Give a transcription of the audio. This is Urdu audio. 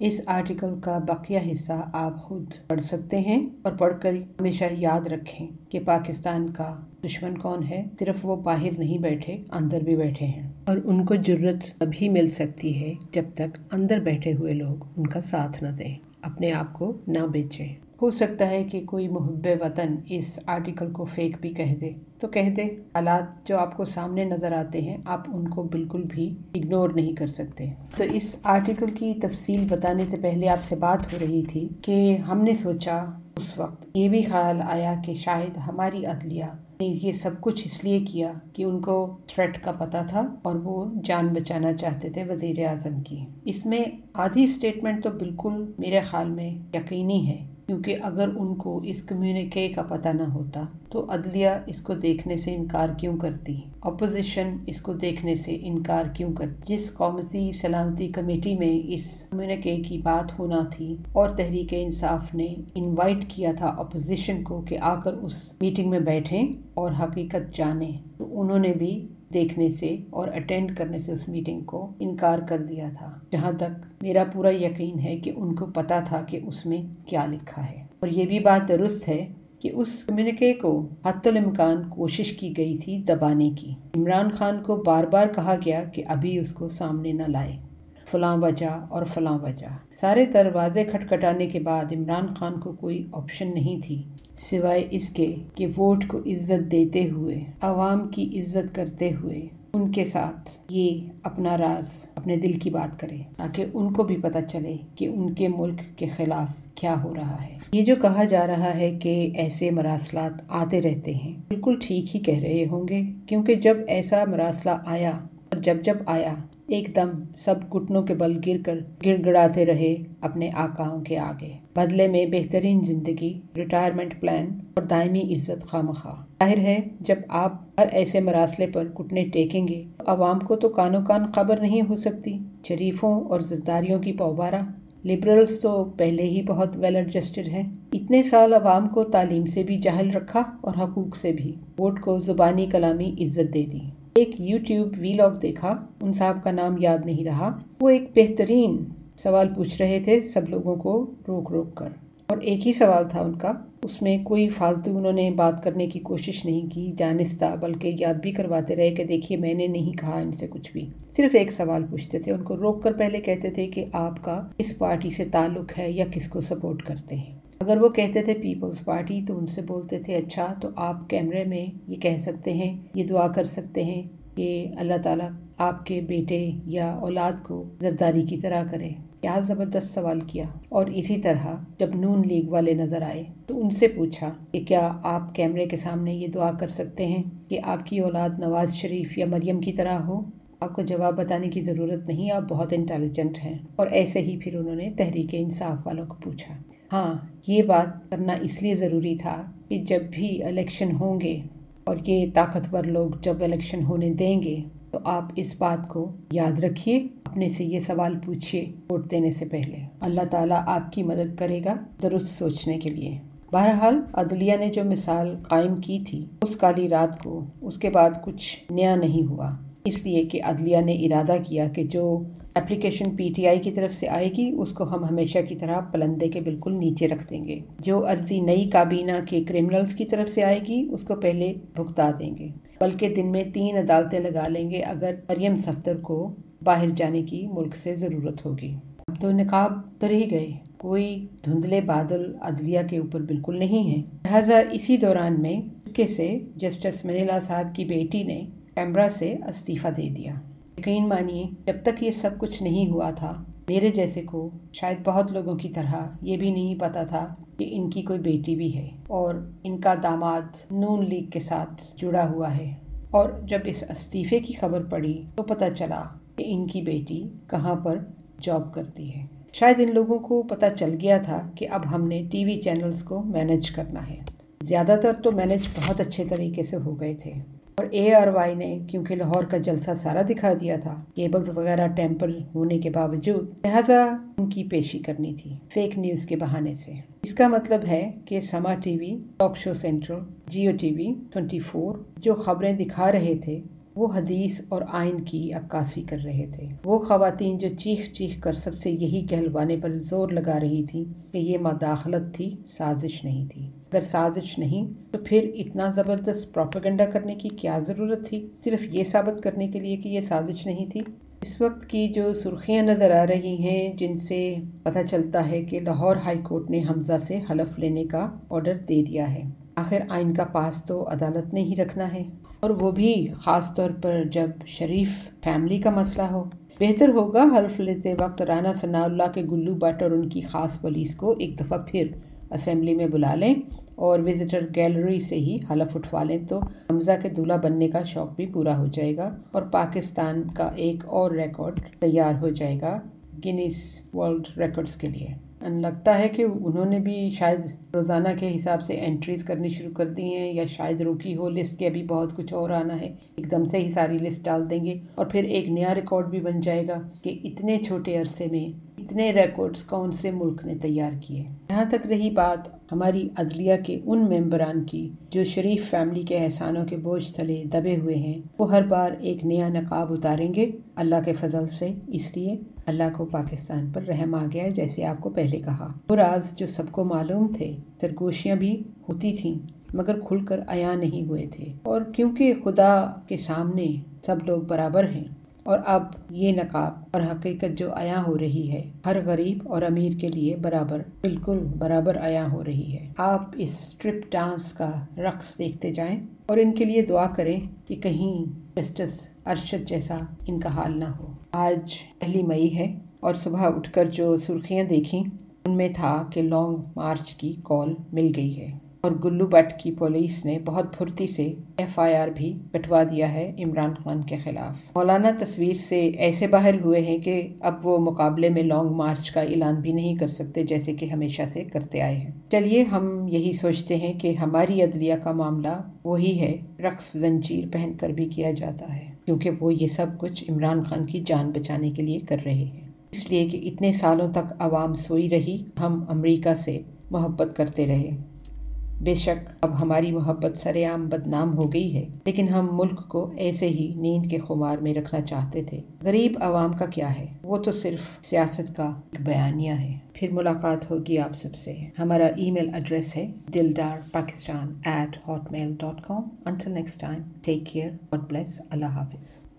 اس آرٹیکل کا بقیہ حصہ آپ خود پڑھ سکتے ہیں اور پڑھ کر ہمیشہ یاد رکھیں کہ پاکستان کا دشمن کون ہے۔ صرف وہ باہر نہیں بیٹھے، اندر بھی بیٹھے ہیں، اور ان کو جرت تبھی مل سکتی ہے جب تک اندر بیٹھے ہوئے لوگ ان کا ساتھ نہ دیں، اپنے آپ کو نہ بیچیں۔ ہو سکتا ہے کہ کوئی محب وطن اس آرٹیکل کو فیک بھی کہہ دے تو کہہ دے۔ حالات جو آپ کو سامنے نظر آتے ہیں آپ ان کو بالکل بھی اگنور نہیں کر سکتے۔ تو اس آرٹیکل کی تفصیل بتانے سے پہلے آپ سے بات ہو رہی تھی کہ ہم نے سوچا، اس وقت یہ بھی خیال آیا کہ شاید ہماری عدلیہ نے یہ سب کچھ اس لیے کیا کہ ان کو تھریٹ کا پتہ تھا اور وہ جان بچانا چاہتے تھے وزیر اعظم کی۔ اس میں آدھی سٹیٹمنٹ تو بالکل میرے خیال میں یقینی ہے، کیونکہ اگر ان کو اس کمیونیکے کا پتہ نہ ہوتا تو عدلیہ اس کو دیکھنے سے انکار کیوں کرتی، اپوزیشن اس کو دیکھنے سے انکار کیوں کرتی۔ جس قومی سلامتی کمیٹی میں اس کمیونیکے کی بات ہونا تھی اور تحریک انصاف نے انوائٹ کیا تھا اپوزیشن کو کہ آ کر اس میٹنگ میں بیٹھیں اور حقیقت جانیں، تو انہوں نے بھی دیکھنے سے اور اٹینڈ کرنے سے اس میٹنگ کو انکار کر دیا تھا۔ جہاں تک میرا پورا یقین ہے کہ ان کو پتا تھا کہ اس میں کیا لکھا ہے، اور یہ بھی بات درست ہے کہ اس کمیونیکے کو حتی الامکان کوشش کی گئی تھی دبانے کی۔ عمران خان کو بار بار کہا گیا کہ ابھی اس کو سامنے نہ لائے، فلاں وجہ اور فلاں وجہ۔ سارے دروازے کھٹکھٹانے کے بعد عمران خان کو کوئی آپشن نہیں تھی سوائے اس کے کہ ووٹ کو عزت دیتے ہوئے، عوام کی عزت کرتے ہوئے ان کے ساتھ یہ اپنا راز، اپنے دل کی بات کرے، تاکہ ان کو بھی پتہ چلے کہ ان کے ملک کے خلاف کیا ہو رہا ہے۔ یہ جو کہا جا رہا ہے کہ ایسے مراسلات آتے رہتے ہیں، بالکل ٹھیک ہی کہہ رہے ہوں گے، کیونکہ جب ایسا مراسلہ آیا اور جب آیا ایک دم سب گھٹنوں کے بل گر کر گڑ گڑاتے رہے اپنے آقاؤں کے آگے، بدلے میں بہترین زندگی، ریٹائرمنٹ پلان اور دائمی عزت خوامخواہ۔ ظاہر ہے جب آپ ہر ایسے مراسلے پر گھٹنے ٹیکیں گے تو عوام کو تو کانوں کان خبر نہیں ہو سکتی۔ شریفوں اور زرداریوں کی پوبارہ، لبرلز تو پہلے ہی بہت ویل ایڈجسٹڈ ہیں۔ اتنے سال عوام کو تعلیم سے بھی جاہل رکھا اور حقوق سے بھی، ووٹ کو زبانی کلامی عزت دے دی۔ ایک یوٹیوب ویلاگ دیکھا، ان صاحب کا نام یاد نہیں رہا، وہ ایک بہترین سوال پوچھ رہے تھے سب لوگوں کو روک روک کر، اور ایک ہی سوال تھا ان کا، اس میں کوئی فالتو انہوں نے بات کرنے کی کوشش نہیں کی دانستہ، بلکہ یاد بھی کرواتے رہے کہ دیکھیے میں نے نہیں کہا ان سے کچھ بھی، صرف ایک سوال پوچھتے تھے، ان کو روک کر پہلے کہتے تھے کہ آپ کا کس پارٹی سے تعلق ہے یا کس کو سپورٹ کرتے ہیں۔ اگر وہ کہتے تھے پیپلز پارٹی تو ان سے بولتے تھے اچھا تو آپ کیمرے میں یہ کہہ سکتے ہیں، یہ دعا کر سکتے ہیں کہ اللہ تعالیٰ آپ کے بیٹے یا اولاد کو زرداری کی طرح کرے۔ کیا زبردست سوال کیا۔ اور اسی طرح جب نون لیگ والے نظر آئے تو ان سے پوچھا کہ کیا آپ کیمرے کے سامنے یہ دعا کر سکتے ہیں کہ آپ کی اولاد نواز شریف یا مریم کی طرح ہو؟ آپ کو جواب بتانے کی ضرورت نہیں، آپ بہت انٹیلیجنٹ ہیں۔ اور ایسے ہی پھر انہوں نے تحریک انصاف والوں کو پوچھا۔ ہاں، یہ بات کرنا اس لیے ضروری تھا کہ جب بھی الیکشن ہوں گے اور یہ طاقتور لوگ جب الیکشن ہونے دیں گے تو آپ اس بات کو یاد رکھیے، اپنے سے یہ سوال پوچھیے ووٹ دینے سے پہلے۔ اللہ تعالیٰ آپ کی مدد کرے گا درست سوچنے کے لیے۔ بہرحال عدلیہ نے جو مثال قائم کی تھی اس کالی رات کو، اس کے بعد کچھ نیا نہیں ہوا، اس لیے کہ عدلیہ نے ارادہ کیا کہ جو اپلیکیشن پی ٹی آئی کی طرف سے آئے گی اس کو ہم ہمیشہ کی طرح پلندے کے بالکل نیچے رکھ دیں گے، جو عرضی نئی کابینہ کے کرمنلز کی طرف سے آئے گی اس کو پہلے بھگتا دیں گے، بلکہ دن میں 3 عدالتیں لگا لیں گے اگر مریم صفدر کو باہر جانے کی ملک سے ضرورت ہوگی۔ اب تو نقاب اتر ہی گئے، کوئی دھندلے بادل عدلیہ کے اوپر بالکل نہیں ہیں۔ لہٰذا اسی دوران میں چپکے سے جسٹس منیلا صاحب کی بیٹی نے کیمرا سے استعفیٰ دے دیا۔ یقین مانیے جب تک یہ سب کچھ نہیں ہوا تھا میرے جیسے کو شاید بہت لوگوں کی طرح یہ بھی نہیں پتا تھا کہ ان کی کوئی بیٹی بھی ہے اور ان کا داماد نون لیگ کے ساتھ جڑا ہوا ہے، اور جب اس استعفے کی خبر پڑی تو پتہ چلا کہ ان کی بیٹی کہاں پر جاب کرتی ہے۔ شاید ان لوگوں کو پتہ چل گیا تھا کہ اب ہم نے ٹی وی چینلز کو مینج کرنا ہے، زیادہ تر تو مینج بہت اچھے طریقے سے ہو گئے تھے، اور اے آر وائی نے کیونکہ لاہور کا جلسہ سارا دکھا دیا تھا کیبلز وغیرہ ٹیمپر ہونے کے باوجود، لہٰذا ان کی پیشی کرنی تھی فیک نیوز کے بہانے سے۔ اس کا مطلب ہے کہ Samaa TV, talk show central, Geo TV 24 جو خبریں دکھا رہے تھے وہ حدیث اور آئین کی عکاسی کر رہے تھے، وہ خواتین جو چیخ چیخ کر سب سے یہی کہلوانے پر زور لگا رہی تھی کہ یہ مداخلت تھی، سازش نہیں تھی۔ اگر سازش نہیں تو پھر اتنا زبردست پروپیگنڈا کرنے کی کیا ضرورت تھی، صرف یہ ثابت کرنے کے لیے کہ یہ سازش نہیں تھی۔ اس وقت کی جو سرخیاں نظر آ رہی ہیں، جن سے پتہ چلتا ہے کہ لاہور ہائی کورٹ نے حمزہ سے حلف لینے کا آرڈر دے دیا ہے۔ آخر آئین کا پاس تو عدالت نے ہی رکھنا ہے، اور وہ بھی خاص طور پر جب شریف فیملی کا مسئلہ ہو۔ بہتر ہوگا حلف لیتے وقت رانا ثناء اللہ کے گلو بٹ اور ان کی خاص پولیس کو ایک دفعہ پھر اسمبلی میں بلا لیں اور وزٹر گیلری سے ہی حلف اٹھوا لیں، تو حمزہ کے دولہا بننے کا شوق بھی پورا ہو جائے گا اور پاکستان کا ایک اور ریکارڈ تیار ہو جائے گا گینیس ورلڈ ریکارڈز کے لیے۔ لگتا ہے کہ انہوں نے بھی شاید روزانہ کے حساب سے انٹریز کرنی شروع کر دی ہیں، یا شاید روکی ہو لسٹ کے، ابھی بہت کچھ اور آنا ہے، ایک دم سے ہی ساری لسٹ ڈال دیں گے اور پھر ایک نیا ریکارڈ بھی بن جائے گا کہ اتنے چھوٹے عرصے میں اتنے ریکارڈز کون سے ملک نے تیار کیے۔ یہاں تک رہی بات ہماری عدلیہ کے ان ممبران کی جو شریف فیملی کے احسانوں کے بوجھ تلے دبے ہوئے ہیں، وہ ہر بار ایک نیا نقاب اتاریں گے اللہ کے فضل سے، اس لیے اللہ کو پاکستان پر رحم آ گیا، جیسے آپ کو پہلے کہا۔ وہ راز جو سب کو معلوم تھے، سرگوشیاں بھی ہوتی تھیں مگر کھل کر عیاں نہیں ہوئے تھے، اور کیونکہ خدا کے سامنے سب لوگ برابر ہیں، اور اب یہ نقاب اور حقیقت جو عیاں ہو رہی ہے، ہر غریب اور امیر کے لیے برابر، بالکل برابر عیاں ہو رہی ہے۔ آپ اس اسٹرپ ڈانس کا رقص دیکھتے جائیں اور ان کے لیے دعا کریں کہ کہیں جسٹس ارشد جیسا ان کا حال نہ ہو۔ آج 1 مئی ہے اور صبح اٹھ کر جو سرخیاں دیکھیں ان میں تھا کہ لانگ مارچ کی کال مل گئی ہے، اور گلو بٹ کی پولیس نے بہت پھرتی سے FIR بھی کٹوا دیا ہے عمران خان کے خلاف۔ مولانا تصویر سے ایسے باہر ہوئے ہیں کہ اب وہ مقابلے میں لانگ مارچ کا اعلان بھی نہیں کر سکتے، جیسے کہ ہمیشہ سے کرتے آئے ہیں۔ چلیے ہم یہی سوچتے ہیں کہ ہماری عدلیہ کا معاملہ وہی ہے، رقص زنجیر پہن کر بھی کیا جاتا ہے، کیونکہ وہ یہ سب کچھ عمران خان کی جان بچانے کے لیے کر رہے ہیں، اس لیے کہ اتنے سالوں تک عوام سوئی رہی، ہم امریکہ سے محبت کرتے رہے۔ بے شک اب ہماری محبت سر عام بدنام ہو گئی ہے، لیکن ہم ملک کو ایسے ہی نیند کے خمار میں رکھنا چاہتے تھے۔ غریب عوام کا کیا ہے، وہ تو صرف سیاست کا ایک بیانیہ ہے۔ پھر ملاقات ہوگی آپ سب سے۔ ہمارا ای میل ایڈریس ہے dildarpakistan@hotmail.com۔ Until next time, take care, God bless, اللہ حافظ۔